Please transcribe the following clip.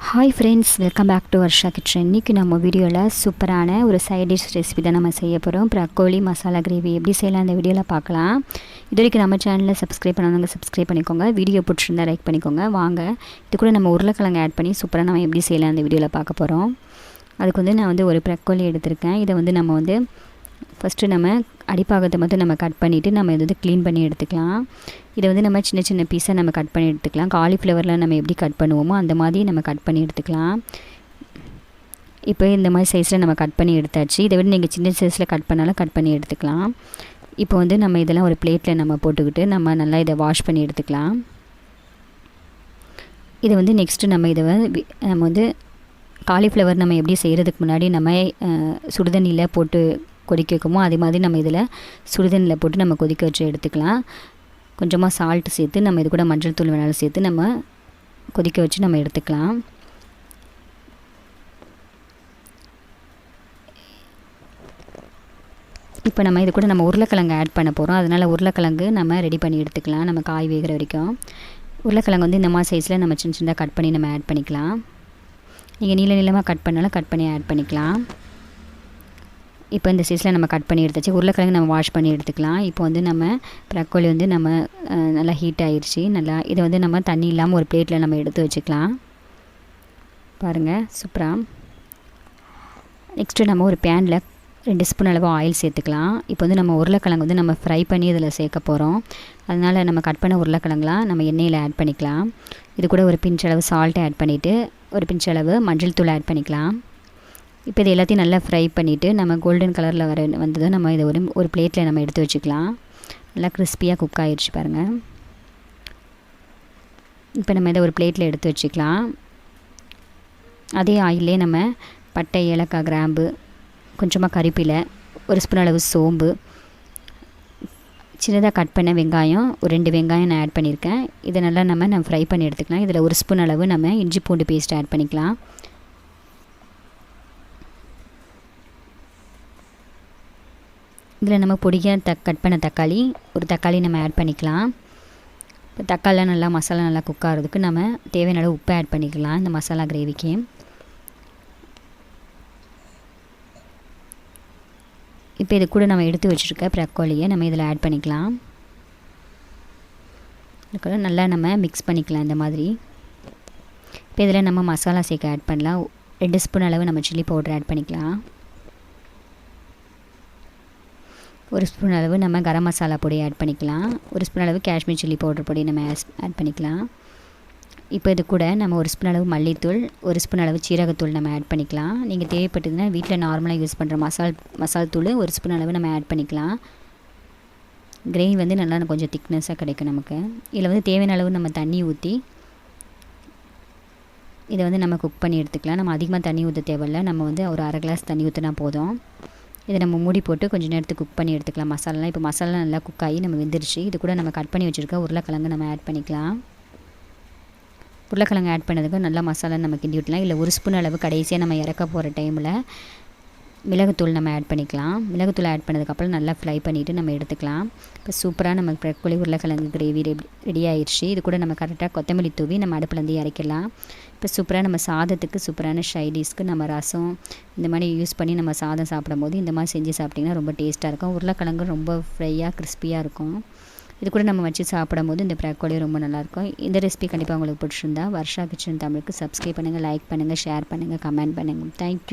Hi friends, welcome back to Varsha kitchen. இன்றைக்கி நம்ம வீடியோவில் சூப்பரான ஒரு சைட் டிஷ் ரெசிபி தான் நம்ம செய்ய போகிறோம். ப்ரக்கோலி மசாலா கிரேவி எப்படி செய்யலாம் இந்த வீடியோவில் பார்க்கலாம். இது வரைக்கும் நம்ம சேனலில் சப்ஸ்கிரைப் பண்ணாதவங்க சப்ஸ்கிரைப் பண்ணிக்கோங்க. வீடியோ பிடிச்சிருந்தா லைக் பண்ணிக்கோங்க. வாங்க இது கூட நம்ம உருளைக்கிழங்கு ஆட் பண்ணி சூப்பராக நம்ம எப்படி செய்யலாம் இந்த வீடியோவில் பார்க்க போகிறோம். அதுக்கு நான் ஒரு ப்ரக்கோலி எடுத்திருக்கேன். இதை நம்ம ஃபஸ்ட்டு நம்ம அடிப்பாகத்தை மட்டும் நம்ம கட் பண்ணிவிட்டு நம்ம இதை க்ளீன் பண்ணி எடுத்துக்கலாம். இதை நம்ம சின்ன சின்ன பீஸாக நம்ம கட் பண்ணி எடுத்துக்கலாம். காலிஃப்ளவரில் நம்ம எப்படி கட் பண்ணுவோமோ அந்த மாதிரி நம்ம கட் பண்ணி எடுத்துக்கலாம். இப்போ இந்த மாதிரி சைஸில் நம்ம கட் பண்ணி எடுத்தாச்சு. இதை விட நீங்கள் சின்ன சைஸில் கட் பண்ணாலும் கட் பண்ணி எடுத்துக்கலாம். இப்போ நம்ம இதெல்லாம் ஒரு பிளேட்டில் நம்ம போட்டுக்கிட்டு நம்ம நல்லா இதை வாஷ் பண்ணி எடுத்துக்கலாம். இதை நெக்ஸ்ட்டு நம்ம காலிஃப்ளவர் நம்ம எப்படி செய்கிறதுக்கு முன்னாடி நம்ம சுடுதண்ணியில் போட்டு கொதிக்க வைக்குமோ அதே மாதிரி நம்ம இதில் சுடுதண்ணியில் போட்டு நம்ம கொதிக்க வச்சு எடுத்துக்கலாம். கொஞ்சமாக சால்ட்டு சேர்த்து நம்ம இது கூட மஞ்சள் தூள் வேணாலும் சேர்த்து நம்ம கொதிக்க வச்சு நம்ம எடுத்துக்கலாம். இப்போ நம்ம இது கூட நம்ம உருளைக்கிழங்கு ஆட் பண்ண போகிறோம். அதனால் உருளைக்கிழங்கு நம்ம ரெடி பண்ணி எடுத்துக்கலாம். நம்ம காய் வேகிற வரைக்கும் உருளைக்கிழங்கு இந்த மாதிரி சைஸில் நம்ம சின்ன சின்னதாக கட் பண்ணி நம்ம ஆட் பண்ணிக்கலாம். நீங்கள் நீளமாக கட் பண்ணாலும் கட் பண்ணி ஆட் பண்ணிக்கலாம். இப்போ இந்த சைஸில் நம்ம கட் பண்ணி எடுத்தாச்சு. உருளைக்கிழங்கு நம்ம வாஷ் பண்ணி எடுத்துக்கலாம். இப்போ நம்ம ப்ரக்கோலி நம்ம நல்லா ஹீட் ஆகிடுச்சு. நல்லா இதை நம்ம தண்ணி இல்லாமல் ஒரு பிளேட்டில் நம்ம எடுத்து வச்சுக்கலாம். பாருங்கள் சூப்பராக. நெக்ஸ்ட்டு நம்ம ஒரு பேனில் 2 ஸ்பூன் அளவு ஆயில் சேர்த்துக்கலாம். இப்போ நம்ம உருளைக்கிழங்கு நம்ம ஃப்ரை பண்ணி இதில் சேர்க்க போகிறோம். அதனால் நம்ம கட் பண்ண உருளைக்கிழங்குலாம் நம்ம எண்ணெயில் ஆட் பண்ணிக்கலாம். இது கூட ஒரு பிஞ்ச் அளவு சால்ட்டு ஆட் பண்ணிவிட்டு ஒரு பிஞ்ச் அளவு மஞ்சள் தூள் ஆட் பண்ணிக்கலாம். இப்போ இது எல்லாத்தையும் நல்லா ஃப்ரை பண்ணிவிட்டு நம்ம கோல்டன் கலரில் வந்ததும் நம்ம இதை ஒரு பிளேட்டில் நம்ம எடுத்து வச்சுக்கலாம். நல்லா கிறிஸ்பியாக குக் ஆகிடுச்சு பாருங்கள். இப்போ நம்ம இதை ஒரு பிளேட்டில் எடுத்து வச்சுக்கலாம். அதே ஆயிலே நம்ம பட்டை, ஏலக்காய், கிராம்பு, கொஞ்சமாக கறிப்பிலை, ஒரு ஸ்பூன் அளவு சோம்பு, சின்னதாக கட் பண்ண வெங்காயம், ஒரு 2 வெங்காயம் நான் ஆட் பண்ணியிருக்கேன். இதை நல்லா நம்ம ஃப்ரை பண்ணி எடுத்துக்கலாம். இதில் ஒரு ஸ்பூன் அளவு நம்ம இஞ்சி பூண்டு பேஸ்ட் ஆட் பண்ணிக்கலாம். இதில் நம்ம பொடியாக கட் பண்ண தக்காளி, ஒரு தக்காளி நம்ம ஆட் பண்ணிக்கலாம். இப்போ தக்காளிலாம் நல்லா மசாலா நல்லா குக் ஆகிறதுக்கு நம்ம தேவையான அளவு உப்பு ஆட் பண்ணிக்கலாம் இந்த மசாலா கிரேவிக்கு. இப்போ இது கூட நம்ம எடுத்து வச்சுருக்க ப்ரக்கோலியை நம்ம இதில் ஆட் பண்ணிக்கலாம். இதுக்கூட நல்லா நம்ம மிக்ஸ் பண்ணிக்கலாம் இந்த மாதிரி. இப்போ இதில் நம்ம மசாலா சேர்க்க ஆட் பண்ணலாம். 2 ஸ்பூன் அளவு நம்ம சில்லி பவுடர் ஆட் பண்ணிக்கலாம். ஒரு ஸ்பூன் அளவு நம்ம கரம் மசாலா பொடி ஆட் பண்ணிக்கலாம். ஒரு ஸ்பூன் அளவு காஷ்மீர் சில்லி பவுடர் பொடி நம்ம ஆட் பண்ணிக்கலாம். இப்போ இது கூட நம்ம ஒரு ஸ்பூன் அளவு மல்லித்தூள், ஒரு ஸ்பூன் அளவு சீரகத்தூள் நம்ம ஆட் பண்ணிக்கலாம். நீங்கள் தேவைப்பட்டதுன்னா வீட்டில் நார்மலாக யூஸ் பண்ணுற மசால் தூள் ஒரு ஸ்பூன் அளவு நம்ம ஆட் பண்ணிக்கலாம். கிரேவி நல்லா கொஞ்சம் திக்னஸாக கிடைக்கும் நமக்கு. இதில் தேவையான அளவு நம்ம தண்ணி ஊற்றி இதை நம்ம குக் பண்ணி எடுத்துக்கலாம். நம்ம அதிகமாக தண்ணி ஊற்ற தேவையில்லை. நம்ம ஒரு அரை கிளாஸ் தண்ணி ஊற்றினா போதும். இதை நம்ம மூடி போட்டு கொஞ்சம் நேரத்துக்கு குக் பண்ணி எடுத்துக்கலாம் மசாலாலாம். இப்போ மசாலா நல்லா குக் ஆகி நம்ம வெந்துருச்சு. இது கூட நம்ம கட் பண்ணி வச்சுருக்க உருளைக்கிழங்கு நம்ம ஆட் பண்ணிக்கலாம். உருளைக்கிழங்கு ஆட் பண்ணதுக்கு நல்லா மசாலா நம்ம கிண்டி விட்டலாம். இல்லை ஒரு ஸ்பூன் அளவு கடைசியாக நம்ம இறக்க போகிற டைமில் மிளகுத்தூள் நம்ம ஆட் பண்ணிக்கலாம். மிளகுத்தூள் ஆட் பண்ணதுக்கப்புறம் நல்லா ஃப்ரை பண்ணிவிட்டு நம்ம எடுத்துக்கலாம். இப்போ சூப்பராக நம்ம ப்ரக்கோலி உருளைக்கிழங்கு கிரேவி ரெடி ஆயிடுச்சு. இது கூட நம்ம கரெக்டாக கொத்தமல்லி தூவி நம்ம அடுப்புலேருந்து இறக்கிடலாம். இப்போ சூப்பராக நம்ம சாதத்துக்கு சூப்பரான சைடிஷ்க்கு நம்ம ரசம் இந்த மாதிரி யூஸ் பண்ணி நம்ம சாதம் சாப்பிடும்போது இந்த மாதிரி செஞ்சு சாப்பிட்டிங்கன்னா ரொம்ப டேஸ்ட்டாக இருக்கும். உருளைக்கிழங்கு ரொம்ப ஃப்ரையாக கிறிஸ்பியாக இருக்கும். இது கூட நம்ம வச்சு சாப்பிடும்போது இந்த ப்ரக்கோலி ரொம்ப நல்லாயிருக்கும். இந்த ரெசிபி கண்டிப்பாக உங்களுக்கு பிடிச்சிருந்தா வர்ஷா கிச்சன் தமிழுக்கு சப்ஸ்கிரைப் பண்ணுங்கள், லைக் பண்ணுங்கள், ஷேர் பண்ணுங்கள், கமெண்ட் பண்ணுங்கள். தேங்க்யூ.